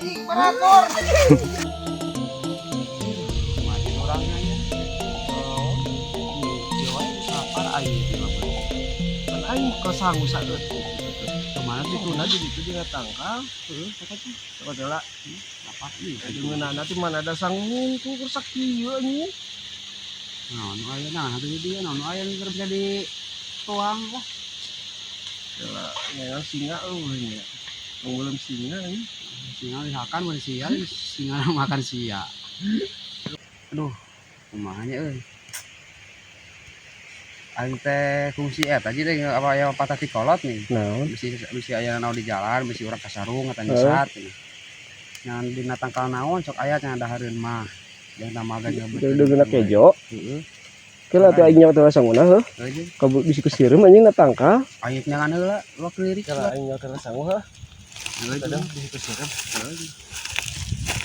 Operator. Mati orangnya ya. Oh. Apa aing kan aing kesanggu saeut. Kemana dituna di ditu di tangkal. Heeh, apa tuh? Adalah apa ieu? Adeungeunana teh mana ada sanggung ku rusak kieu anjing. Nah, nu aya nah atuh dia nu aya keur bisa di tuang lah. Yalah, ngan singa eueuh nya. Belum singa ini. Singa dihakan mun sia, singa makan sia. Aduh, kumaha nya euy. Aing teh kungsi eta jadi apa ya patah ti kolot nih. Naon? Bisi aya naon di jalan, bisi urang kasarung eta nyesat. Ngan dina tangkal naon sok aya cenah dahareun mah. Yang namaga nyebut. Deungeuna kejo. Heeh. Kela teh aing nyawa sangguna heuh. Kabur bisi keseureum anjing na tangkal. Aing nyangan heula, lo kelirik. Kela aing nyawa sangguna heuh. Kadang bisi keseureum.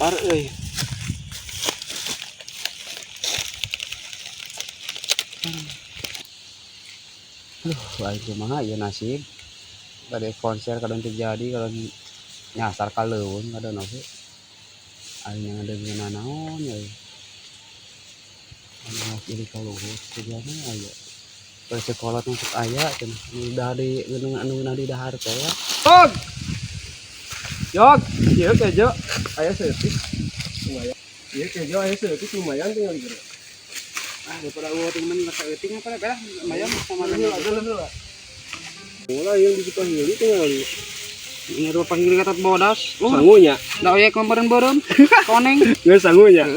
Par euy. Lain kumaha ieu nasib. Bade konser kadang terjadi kalau nyasar ka leuweung kadang oge. Aing yang ada dengan naon ya. Anu kiri ka luhur tujuanna aya. Kalau sekolah untuk aya cenah nu dari anu di dahar teh ya. Jog. Jog, ieu kejo aya seutik. Lumayan. Ieu kejo aya seutik lumayan tinggal gitu. Ah daripada euting mah rasa euting apa belah lumayan sama Heula. Mulai yang disuka hili tinggal di. ini rupa hili kata bodas. Sangunya. Da oye kemarin-beureum koneng. Geus sangunya.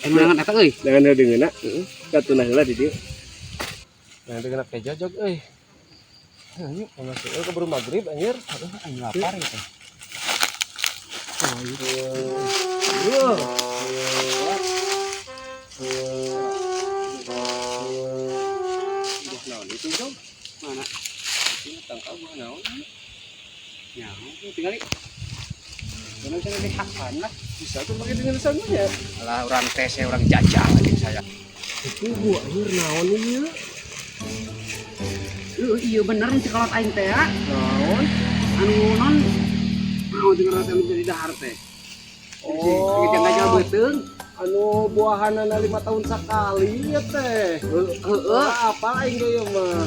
Emangan eta euy. Dengan deungeuna. Heeh. Katuna heula di dieu. Yang deungeuna kejo jog euy. Ayo, masuk ke keburu maghrib anjir. Aduh aing lapar gitu. Oh, itu. Buah naon itu, Jong? Mana? Ini tangkal buah naon? Nyaho tinggal di. Kana bisa dihakan lah. Bisa tuh pakai dengan sangunya. Alah urang teh saya urang jajal anjing saya. Itu buah anjir naon ieu? Iya bener cekolot aing teh ya. Naon? Anu non mau tinggal anu jadi dahar teh. Oh, Kita ngajak beuteung. anu buahanana 5 tahun sekali ya teh. Heeh. Apa aing ge mah?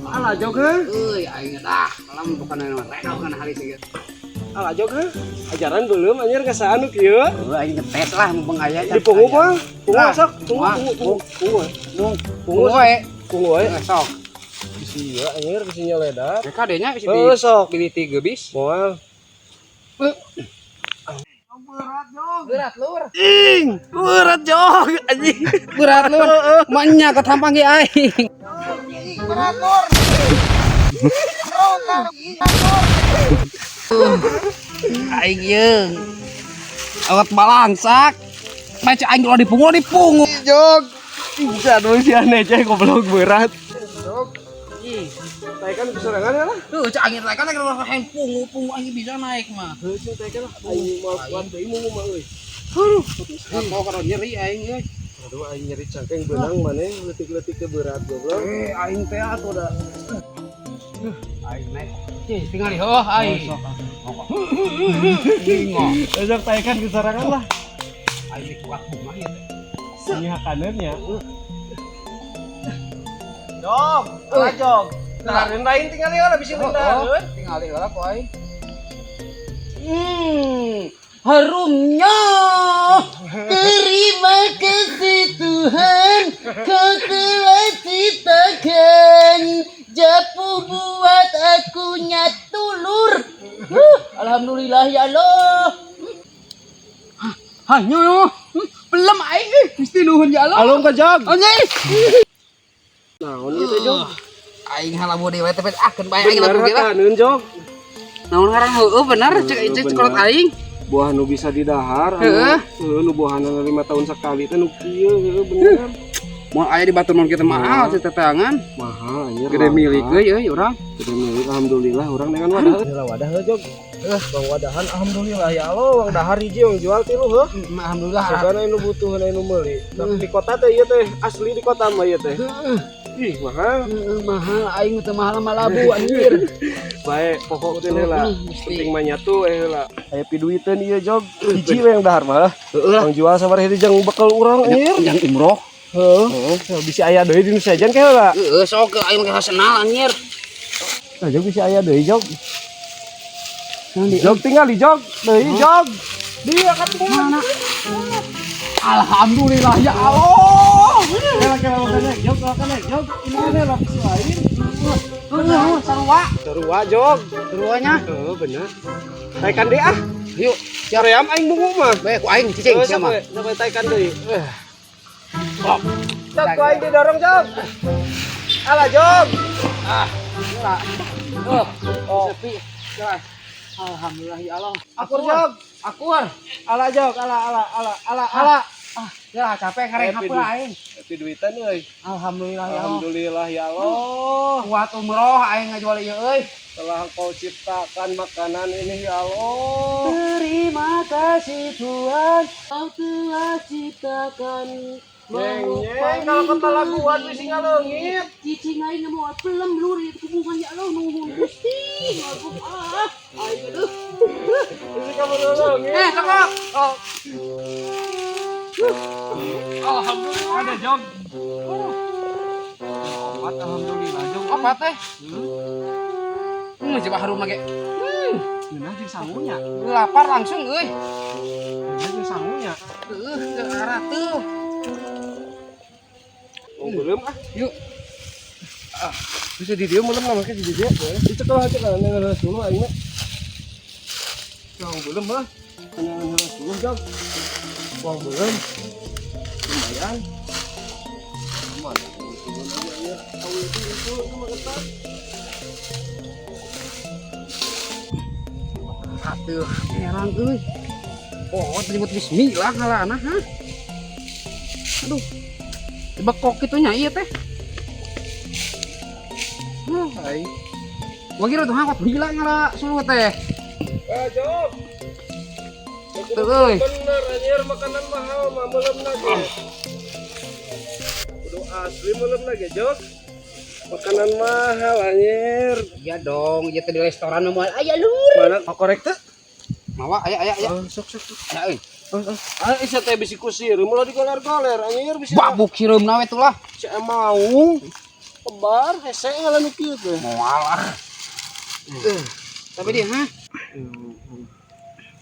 Alah jog heuh. Euy aing tah, lamun bukan anu redo kana hari sieu. Alah jog heuh. Ajaran belum anjir kasaan nu kieu. Aing ngetes lah mumpung aya. Di pungu mah. Pungu Lah, sok. pungu. Pungu we. Pungu we. Sok. Bisi ya anjir bisi nyeledak. Mereka adanya bisa Heuh sok. di tiga bis. Moal. Berat lur. Berat jog anjing. Berat lur. Maknya ketampang ge aing. Operator. Aing yeung. Awat balangsak. Baca aing kalau dipungu. Jog. Bisa dulu si aneh cek goblok berat. Jog. Ih, Teh kan kesorangan ya lah. tuh cak angin teh kan kalau main pungu aing bisa naik mah. Heuh teh kan aing mau kuat teh mau mah euy. Apa kalau nyeri aing euy. Aduh aing nyeri cangkeng benang maneh leutik-leutik ke berat goblok. Aing teh atuh da. Aing naik. Cih, tinggal di heuh aing. Bingo. Besok teh kan kesorangan lah. Aing kuat bunga ya teh. Ini hakannya. Jog, alah jog. Dahareun lain tinggal ya bisa dahareun. Tinggal di heula ku aing. Harumnya. Terima kasih Tuhan, kau telah ciptakan Japu buat aku nyatulur. Alhamdulillah ya Allah. Hanya belum aing mesti nuhun ya Allah. Alung ka jog. Anjing. Naon ieu teh jog? Aing halamu dewe teh akeun bae aing lamun gila. Bener jog. Naon ngaran heueuh bener cek kolot aing. Buah nu bisa didahar, Heeh. nu buahanna 5 tahun sekali teh nu kieu heuh bener. Mau aya di batur mun kitu mahal teh tetangan. Mahal anjir. Gede milik euy urang. Gede milik alhamdulillah urang dengan wadah. Heula wadah heuh jog. Bang wadahan alhamdulillah ya Allah wang dahar hiji wang jual tilu heuh. Alhamdulillah. Sagana anu butuh anu meuli. Tapi di kota teh ieu teh asli di kota mah ieu teh. Ih, mahal. Mahal aing teh mahal malabu anjir. Baik, pokoknya lah. Mesti. Penting mah nyatu lah. Aya piduiteun ieu jog. Hiji we yang dahar mah. Mang jual sabaraha jeung bekal urang anjir. Yang umroh. Heeh. Bisa aya deui di nu sajan kae lah. Sok aing mah hasenal anjir. Nah, jog bisa aya deui jog. Jog tinggal di jog. Deui jog. Dia kan mana? Alhamdulillah ya Allah. Kela naik jog, jog. Ini lah bisi lain. Sarua jog. Saruanya. Bener. Taikan deui ah. Yuk, Caream aing bungu mah. bae ku aing cicing sama. Sampai taikan deui. Jog, ku aing didorong jog. Alah jog. Sepi. Alhamdulillah ya Allah. Akur jog. Akur. Alah jog, alah. Ya capek kareng Happy hapeur aing. Tapi duitan euy. Alhamdulillah ya Allah. Alhamdulillah ya Allah. Kuat umroh aing ngajual ieu euy. Telah Kau ciptakan makanan ini ya Allah. Terima kasih Tuhan, Kau telah ciptakan. Jeng, kalau kata laguan bisi ngaleungit. Cicing aing mau pelem lurit hubungan ya Allah nuhun Gusti. Ayo. Bisi kamu ngaleungit. Cakep. Alhamdulillah ada jog. Obat alhamdulillah jong obat teh. Coba harum lagi. Geunah jeung sangunya. Lapar langsung euy. Geunah jeung sangunya. Ke arah tuh. Belum ah. Yuk. Bisa di dieu meulem mah di dieu. Dicekel aja kan ngeus dulu aing mah. Jong belum lah. Ngeus dulu jog. Wong belum. Lumayan. Aman. Tahu itu mah ketat. Atuh, heran euy. Oh, nyebut bismillah ngaranna ha. Aduh. Bekok kitunya ieu teh. Hai. Wagi tuh hangkot gila ngara suluh teh. Jog. Tuh euy. Bener anjir makanan mahal mah meulem lagi. Kudu asli meulem lagi jog. Makanan mahal anjir. Iya dong, ieu teh di restoran mah aya lur. Mana korek teh? Mawa aya. Sok. Aya euy. Isa teh bisi kusir, mulah digoler-goler anjir bisi. Babuk sireumna we tuh lah. Si mau. Kebar hese ngalan kieu teh. Moalah. Tapi dia ha.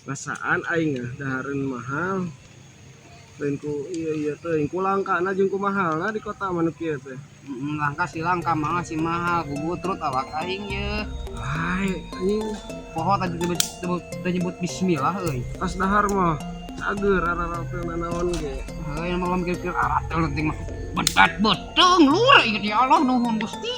Rasaan aing dahareun mahal. Lain ku iya teh ku langkana jeung ku mahalna di kota manu kieu teh. Langka si langka mah si mahal gugut terus awak aing ye. Hai anjing Poho tadi nyebut bismillah euy. pas dahar mah cager arah-arah naon ge. Heuy malam mikir-mikir arat teh penting mah. Betat beteng lur inget ya Allah nuhun Gusti.